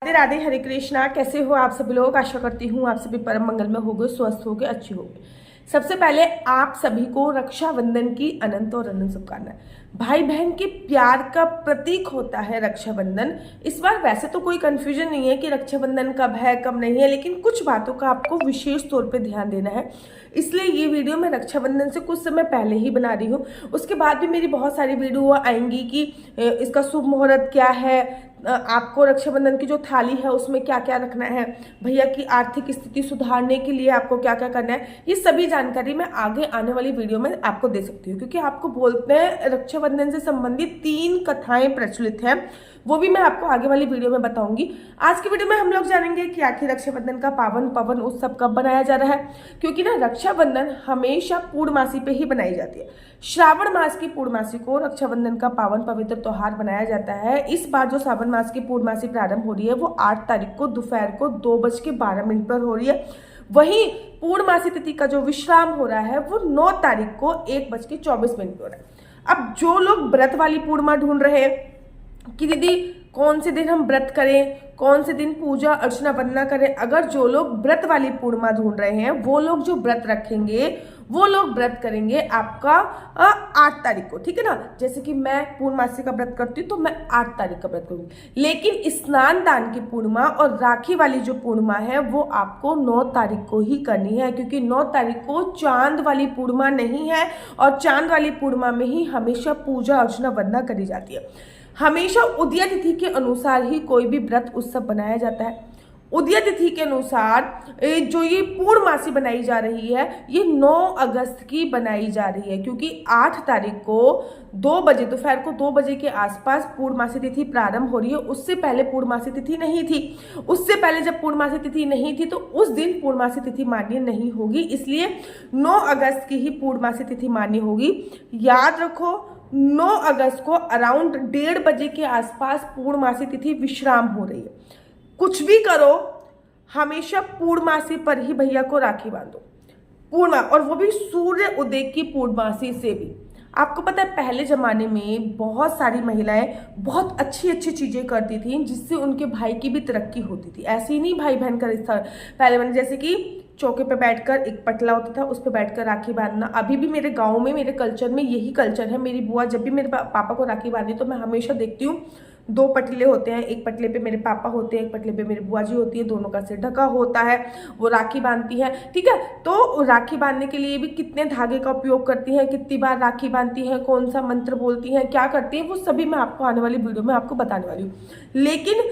राधे राधे, हरे कृष्णा। कैसे हो आप सभी लोग? आशा करती हूँ आप सभी परम मंगल में होगे, स्वस्थ होगे, अच्छे होगे। सबसे पहले आप सभी को रक्षाबंधन की अनंत और अनंत शुभकामनाएं। भाई बहन के प्यार का प्रतीक होता है रक्षाबंधन। इस बार वैसे तो कोई कंफ्यूजन नहीं है कि रक्षाबंधन कब है कब नहीं है, लेकिन कुछ बातों का आपको विशेष तौर पे ध्यान देना है। इसलिए ये वीडियो मैं रक्षाबंधन से कुछ समय पहले ही बना रही हूँ। उसके बाद भी मेरी बहुत सारी वीडियो आएंगी कि इसका शुभ मुहूर्त क्या है, आपको रक्षाबंधन की जो थाली है उसमें क्या क्या रखना है, भैया की आर्थिक स्थिति सुधारने के लिए आपको क्या क्या करना है। ये सभी जानकारी मैं आगे आने वाली वीडियो में आपको दे सकती हूँ, क्योंकि आपको बोलते हैं रक्षाबंधन से संबंधित 3 कथाएं प्रचलित हैं, वो भी मैं आपको आगे वाली वीडियो में बताऊंगी। आज की वीडियो में हम लोग जानेंगे कि आखिर रक्षाबंधन का पावन पवन उत्सव कब बनाया जा रहा है, क्योंकि ना रक्षाबंधन हमेशा पूर्णमासी पे ही बनाई जाती है। श्रावण मास की पूर्णमासी को रक्षाबंधन का पावन पवित्र त्योहार बनाया जाता है। इस बार जो श्रावण मास की पूर्णमासी प्रारंभ हो रही है वो 8 तारीख को दोपहर को 2:12 पर हो रही है। वहीं पूर्णमासी तिथि का जो विश्राम हो रहा है वो 9 तारीख को 1:24 पर हो रहा है। अब जो लोग व्रत वाली पूर्णिमा ढूंढ रहे हैं कि दीदी कौन से दिन हम व्रत करें, कौन से दिन पूजा अर्चना वंदना करें, अगर जो लोग व्रत वाली पूर्णिमा ढूंढ रहे हैं वो लोग जो व्रत रखेंगे वो लोग व्रत करेंगे आपका 8 तारीख को, ठीक है ना। जैसे कि मैं पूर्णमासी का व्रत करती हूँ तो मैं 8 तारीख का व्रत करूंगी, लेकिन स्नान दान की पूर्णिमा और राखी वाली जो पूर्णिमा है वो आपको 9 तारीख को ही करनी है, क्योंकि 9 तारीख को चांद वाली पूर्णिमा नहीं है और चांद वाली पूर्णिमा में ही हमेशा पूजा अर्चना वंदना करी जाती है। हमेशा उदय तिथि के अनुसार ही कोई भी व्रत उत्सव बनाया जाता है। उदय तिथि के अनुसार जो ये पूर्णमासी बनाई जा रही है ये 9 अगस्त की बनाई जा रही है, क्योंकि 8 तारीख को 2 बजे दोपहर को 2 बजे के आसपास पूर्णमासी तिथि प्रारंभ हो रही है। उससे पहले पूर्णमासी तिथि नहीं थी। उससे पहले जब पूर्णमासी तिथि नहीं थी तो उस दिन पूर्णमासी तिथि मान्य नहीं होगी, इसलिए 9 अगस्त की ही पूर्णमासी तिथि मान्य होगी। याद रखो 9 अगस्त को अराउंड 1:30 बजे के आसपास पूर्णमासी तिथि विश्राम हो रही है। कुछ भी करो हमेशा पूर्णमासी पर ही भैया को राखी बांधो, पूर्णिमा, और वो भी सूर्य उदय की पूर्णमासी से भी। आपको पता है पहले जमाने में बहुत सारी महिलाएं बहुत अच्छी अच्छी चीजें करती थी जिससे उनके भाई की भी तरक्की होती थी। ऐसे ही नहीं भाई बहन का रिश्ता पहले मैंने, जैसे कि चौके पे बैठकर एक पटला होता था उस पर बैठकर राखी बांधना। अभी भी मेरे गांव में मेरे कल्चर में यही कल्चर है। मेरी बुआ जब भी मेरे पापा को राखी बांधी तो मैं हमेशा देखती हूँ 2 पटले होते हैं, एक पटले पे मेरे पापा होते हैं, एक पटले पे मेरी बुआ जी होती है, दोनों का सिर ढका होता है, वो राखी बांधती है, ठीक है। तो राखी बांधने के लिए भी कितने धागे का उपयोग करती हैं, कितनी बार राखी बांधती हैं, कौन सा मंत्र बोलती हैं, क्या करती हैं, वो सभी मैं आपको आने वाली वीडियो में आपको बताने वाली हूँ। लेकिन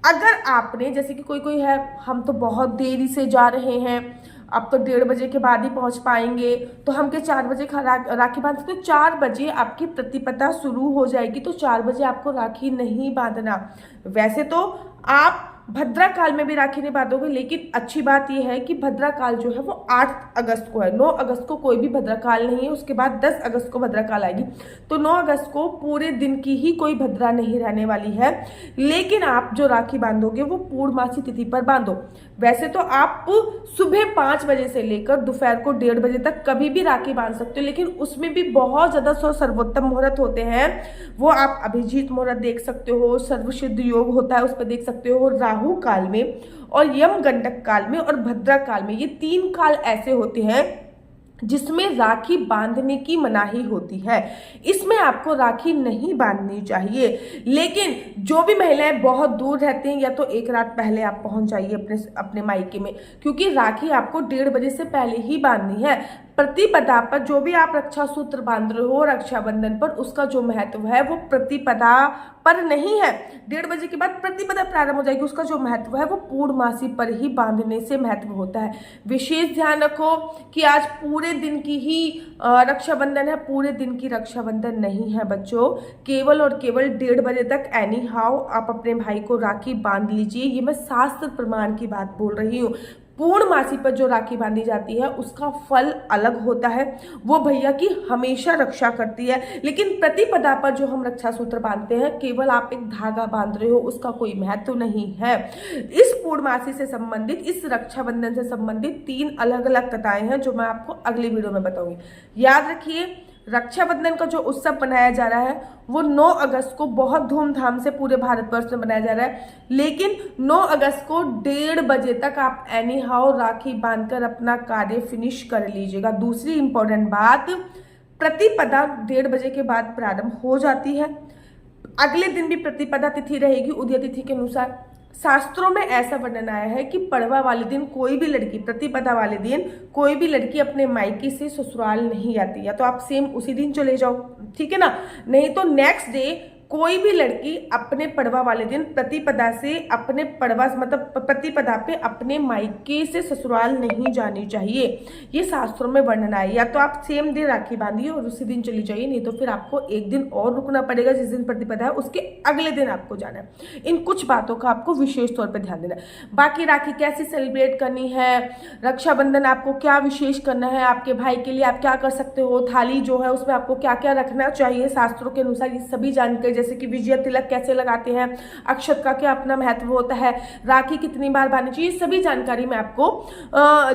अगर आपने, जैसे कि कोई है हम तो बहुत देरी से जा रहे हैं, अब तो 1:30 बजे के बाद ही पहुंच पाएंगे, तो हम के 4 बजे राखी बांध सकते। 4 बजे आपकी प्रतिपदा शुरू हो जाएगी, तो 4 बजे आपको राखी नहीं बांधना। वैसे तो आप भद्रा काल में भी राखी नहीं बांधोगे, लेकिन अच्छी बात यह है कि भद्रा काल जो है वो 8 अगस्त को है। 9 अगस्त को कोई भी भद्रा काल नहीं है, उसके बाद 10 अगस्त को भद्रा काल आएगी। तो 9 अगस्त को पूरे दिन की ही कोई भद्रा नहीं रहने वाली है, लेकिन आप जो राखी बांधोगे वो पूर्णमासी तिथि पर बांधो। वैसे तो आप सुबह 5 बजे से लेकर दोपहर को 1:30 बजे तक कभी भी राखी बांध सकते हो, लेकिन उसमें भी बहुत ज्यादा सर्वोत्तम मुहूर्त होते हैं। वो आप अभिजीत मुहूर्त देख सकते हो, सर्वसिद्ध योग होता है उस पर देख सकते हो, राहु काल में और यम गंडक काल में और भद्रा काल में, ये 3 काल ऐसे होते हैं जिसमें राखी बांधने की मनाही होती है। इसमें आपको राखी नहीं बांधनी चाहिए। लेकिन जो भी महिलाएं बहुत दूर रहती हैं या तो एक रात पहले आप पहुंच जाइए अपने मायके में, क्योंकि राखी आपको 1:30 बजे से पहले ही बांधनी है। प्रतिपदा पर जो भी आप रक्षा सूत्र बांध रहे हो रक्षाबंधन पर, उसका जो महत्व है वो प्रतिपदा पर नहीं है। 1:30 बजे के बाद प्रतिपदा प्रारंभ हो जाएगी, उसका जो महत्व है वो पूर्णमासी पर ही बांधने से महत्व होता है। विशेष ध्यान रखो कि आज पूरे दिन की ही रक्षाबंधन है, पूरे दिन की रक्षाबंधन नहीं है बच्चों। केवल और केवल 1:30 बजे तक एनी हाउ आप अपने भाई को राखी बांध लीजिए। ये मैं शास्त्र प्रमाण की बात बोल रही हूँ। पूर्णमासी पर जो राखी बांधी जाती है उसका फल अलग होता है, वो भैया की हमेशा रक्षा करती है। लेकिन प्रतिपदा पर जो हम रक्षा सूत्र बांधते हैं, केवल आप एक धागा बांध रहे हो, उसका कोई महत्व नहीं है। इस पूर्णमासी से संबंधित, इस रक्षाबंधन से संबंधित 3 अलग अलग कथाएं हैं जो मैं आपको अगली वीडियो में बताऊंगी। याद रखिए रक्षाबंधन का जो उत्सव मनाया जा रहा है वो 9 अगस्त को बहुत धूमधाम से पूरे भारतवर्ष में मनाया जा रहा है, लेकिन 9 अगस्त को 1:30 बजे तक आप एनी हाउ राखी बांधकर अपना कार्य फिनिश कर लीजिएगा। दूसरी इंपॉर्टेंट बात, प्रतिपदा 1:30 बजे के बाद प्रारंभ हो जाती है। अगले दिन भी प्रतिपदा तिथि रहेगी उदय तिथि के अनुसार। शास्त्रों में ऐसा वर्णन आया है कि पड़वा वाले दिन कोई भी लड़की, प्रतिपदा वाले दिन कोई भी लड़की अपने मायके से ससुराल नहीं आती, या तो आप सेम उसी दिन चले जाओ, ठीक है ना, नहीं तो नेक्स्ट डे कोई भी लड़की अपने पड़वा वाले दिन प्रतिपदा से अपने पड़वा मतलब प्रतिपदा पे अपने मायके से ससुराल नहीं जानी चाहिए, ये शास्त्रों में वर्णन है। या तो आप सेम दिन राखी बांधिए और उसी दिन चली जाइए, नहीं तो फिर आपको एक दिन और रुकना पड़ेगा, जिस दिन प्रतिपदा है उसके अगले दिन आपको जाना है। इन कुछ बातों का आपको विशेष तौर पर ध्यान देना है। बाकी राखी कैसे सेलिब्रेट करनी है, रक्षाबंधन आपको क्या विशेष करना है, आपके भाई के लिए आप क्या कर सकते हो, थाली जो है उसमें आपको क्या क्या रखना चाहिए शास्त्रों के अनुसार, ये सभी जानकारी, जैसे कि विजय तिलक कैसे लगाते हैं, अक्षत का क्या अपना महत्व होता है, राखी कितनी बार बांधनी चाहिए, सभी जानकारी मैं आपको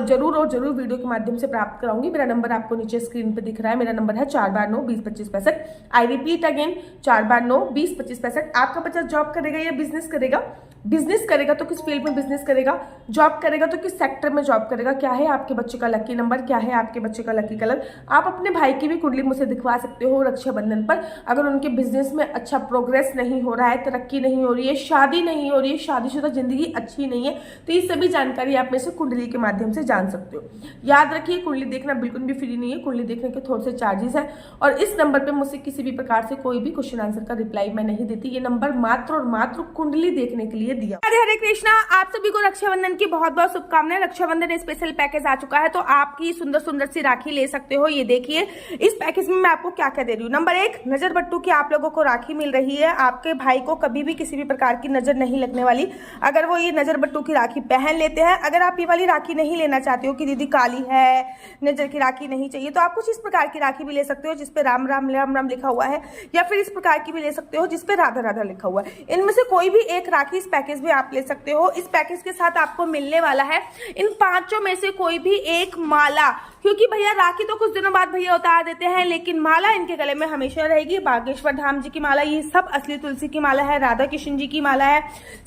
जरूर और जरूर वीडियो के माध्यम से प्राप्त कराऊंगी। मेरा नंबर आपको नीचे स्क्रीन पे दिख रहा है, मेरा नंबर है 4/9-20-25-65। I repeat again 4/9-20-25-65। आपका बच्चा जॉब करेगा या बिजनेस करेगा, बिजनेस करेगा तो किस फील्ड में बिजनेस करेगा, जॉब करेगा तो किस सेक्टर में जॉब करेगा, क्या है आपके बच्चे का लकी नंबर, क्या है आपके बच्चे का लकी कलर। आप अपने भाई की भी कुंडली मुझसे दिखवा सकते हो रक्षाबंधन पर। अगर उनके बिजनेस में अच्छा प्रोग्रेस नहीं हो रहा है, तरक्की नहीं हो रही है, शादी नहीं हो रही है, शादीशुदा जिंदगी अच्छी नहीं है, तो ये सभी जानकारी आप में से कुंडली के माध्यम से जान सकते हो। याद रखिए, कुंडली देखना बिल्कुल भी फ्री नहीं है, कुंडली देखने के थोड़े से चार्जेस है, और इस नंबर पर मुझसे किसी भी प्रकार से कोई भी क्वेश्चन आंसर का रिप्लाई मैं नहीं देती। ये नंबर मात्र और मात्र कुंडली देखने के लिए दिया। हरे हरे कृष्णा, आप सभी को रक्षाबंधन की बहुत बहुत शुभकामनाएं। रक्षाबंधन स्पेशल पैकेज आ चुका है, तो आपकी सुंदर सुंदर सी राखी ले सकते हो। ये देखिए इस पैकेज में मैं आपको क्या क्या दे रही हूँ। नंबर 1, नजर बट्टू की आप लोगों को राखी मिल रही है। आपके भाई को कभी भी किसी भी प्रकार की नजर नहीं लगने वाली, अगर वो ये नजर बट्टू की राखी पहन लेते हैं। अगर आप ये वाली राखी नहीं लेना चाहते हो कि दीदी काली है, नजर की राखी नहीं चाहिए, तो आप कुछ इस प्रकार की राखी भी ले सकते हो जिसपे राम राम राम राम लिखा हुआ है, या फिर इस प्रकार की भी ले सकते हो जिसपे राधा राधा लिखा हुआ है। इनमें से कोई भी एक राखी इस पैकेज में आप ले सकते हो। इस पैकेज के साथ आपको मिलने वाला है इन 5 में से कोई भी एक माला, क्योंकि भैया राखी तो कुछ दिनों बाद भैया उतार देते हैं, लेकिन माला इनके गले में हमेशा रहेगी। बागेश्वर धाम जी की माला, ये सब असली तुलसी की माला है, राधा कृष्ण जी की माला है,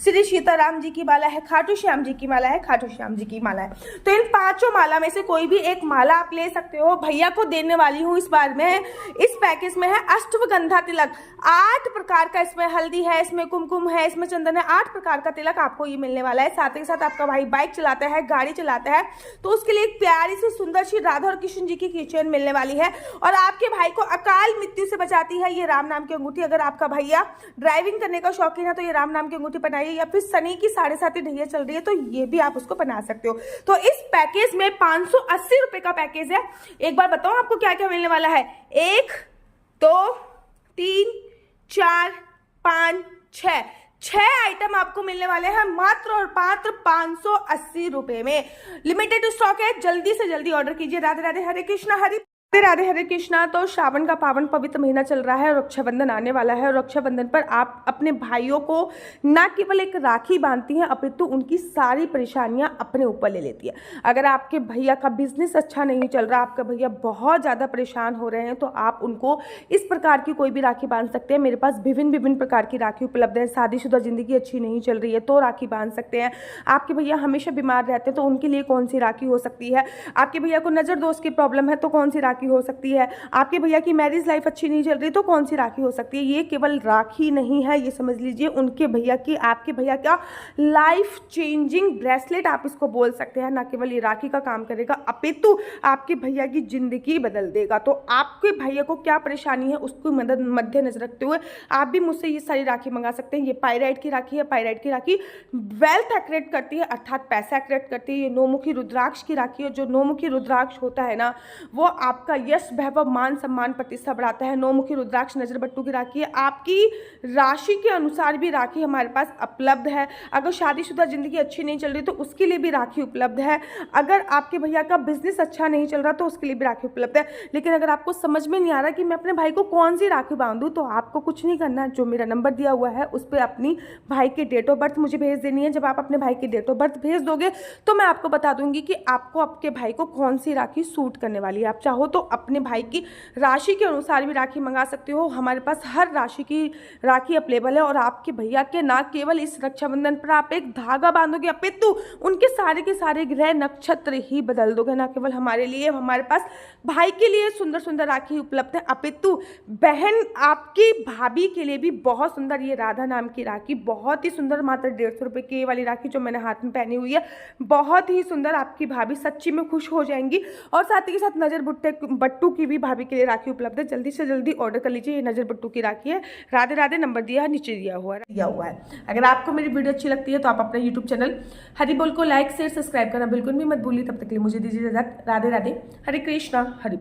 श्री सीताराम जी की माला है, खाटू श्याम जी की माला है, खाटू श्याम जी की माला है। तो इन 5 माला में से कोई भी एक माला आप ले सकते हो। भैया को देने वाली हूँ इस बार में, इस पैकेज में है अष्टगंधा तिलक। 8 प्रकार का इसमें हल्दी है, इसमें कुमकुम है, इसमें चंदन है, 8 प्रकार का तिलक आपको ये मिलने वाला है। साथ ही साथ आपका भाई बाइक चलाता है, गाड़ी चलाता है, तो उसके लिए एक प्यारी सी सुंदर सी राधा और कृष्ण जी की कीचेन मिलने वाली है। और आपके भाई को अकाल मृत्यु से बचाती है ये राम नाम की अंगूठी। अगर आपका भैया ड्राइविंग करने का शौकीन है तो ये राम नाम की अंगूठी पहनाइए, या फिर शनि की 7.5 ढैया चल रही है तो ये भी आप उसको पहना सकते हो। तो इस पैकेज में 580 रुपए का पैकेज है। एक बार बताओ आपको क्या क्या मिलने वाला है। 1 2 3 4 5 6 आइटम आपको मिलने वाले हैं मात्र और मात्र 580 रुपए में। लिमिटेड स्टॉक है, जल्दी से जल्दी ऑर्डर कीजिए। राधे राधे, हरे कृष्णा, राधे हरे कृष्णा। तो श्रावण का पावन पवित्र महीना चल रहा है और रक्षाबंधन आने वाला है, और रक्षाबंधन पर आप अपने भाइयों को न केवल एक राखी बांधती हैं, अपितु उनकी सारी परेशानियां अपने ऊपर ले लेती है। अगर आपके भैया का बिजनेस अच्छा नहीं चल रहा, आपका भैया बहुत ज़्यादा परेशान हो रहे हैं, तो आप उनको इस प्रकार की कोई भी राखी बांध सकते हैं। मेरे पास विभिन्न प्रकार की राखी उपलब्ध है। शादीशुदा जिंदगी अच्छी नहीं चल रही है तो राखी बांध सकते हैं। आपके भैया हमेशा बीमार रहते हैं तो उनके लिए कौन सी राखी हो सकती है। आपके भैया को नज़र दोष की प्रॉब्लम है तो कौन सी राखी हो सकती है। आपके भैया की मैरिज लाइफ अच्छी नहीं चल रही तो कौन सी राखी हो सकती है। ये केवल राखी नहीं है, ये समझ लीजिए उनके भैया की, आपके भैया का लाइफ चेंजिंग ब्रेसलेट आप इसको बोल सकते हैं। ना केवल ये राखी का काम करेगा, अपितु आपके भैया की जिंदगी बदल देगा। तो आपके भैया को क्या परेशानी है उसको मद्देनजर रखते हुए आप भी मुझसे ये सारी राखी मंगा सकते हैं। ये पायराइट की राखी है। पायराइट की राखी वेल्थ एक्रेट करती है, अर्थात पैसा एक्रेट करती है। ये 9मुखी रुद्राक्ष की राखी है। जो 9मुखी रुद्राक्ष होता है ना, वो आपका यश वैभव मान सम्मान प्रतिष्ठा बढ़ाता है। 9मुखी रुद्राक्ष नजर बट्टू की राखी है। आपकी राशि के अनुसार भी राखी हमारे पास उपलब्ध है। अगर शादीशुदा जिंदगी अच्छी नहीं चल रही तो उसके लिए भी राखी उपलब्ध है। अगर आपके भैया का बिजनेस अच्छा नहीं चल रहा तो उसके लिए भी राखी उपलब्ध है। लेकिन अगर आपको समझ में नहीं आ रहा कि मैं अपने भाई को कौन सी राखी बांधूं, तो आपको कुछ नहीं करना, जो मेरा नंबर दिया हुआ है उस पर अपनी भाई की डेट ऑफ बर्थ मुझे भेज देनी है। जब आप अपने भाई की डेट ऑफ बर्थ भेज दोगे तो मैं आपको बता दूंगी कि आपको आपके भाई को कौन सी राखी सूट करने वाली है। आप चाहो तो अपने भाई की राशि के अनुसार भी राखी मंगा सकते हो। हमारे पास हर राशि की राखी अवेलेबल है और आपके भैया के ना केवल इस रक्षाबंधन पर आप एक धागा बांधोगे अपितु उनके सारे के सारे ग्रह नक्षत्र ही बदल दोगे। ना केवल हमारे लिए, हमारे पास भाई के लिए सुंदर सुंदर राखी उपलब्ध है, अपितु बहन आपकी भाभी के लिए भी बहुत सुंदर ये राधा नाम की राखी, बहुत ही सुंदर, मात्र 150 रुपये की वाली राखी जो मैंने हाथ में पहनी हुई है, बहुत ही सुंदर। आपकी भाभी सच्ची में खुश हो जाएंगी। और साथ ही के साथ नजर बट्टू की भी भाभी के लिए राखी उपलब्ध है। जल्दी से जल्दी ऑर्डर कर लीजिए। ये नजर बट्टू की राखी है। राधे राधे नंबर दिया है, नीचे दिया हुआ है। अगर आपको मेरी वीडियो अच्छी लगती है तो आप अपना यूट्यूब चैनल हरि बोल को लाइक शेयर सब्सक्राइब करना बिल्कुल भी मत भूलिए। तब तक के लिए मुझे दीजिए इजाजत। राधे राधे, हरे कृष्णा, हरि।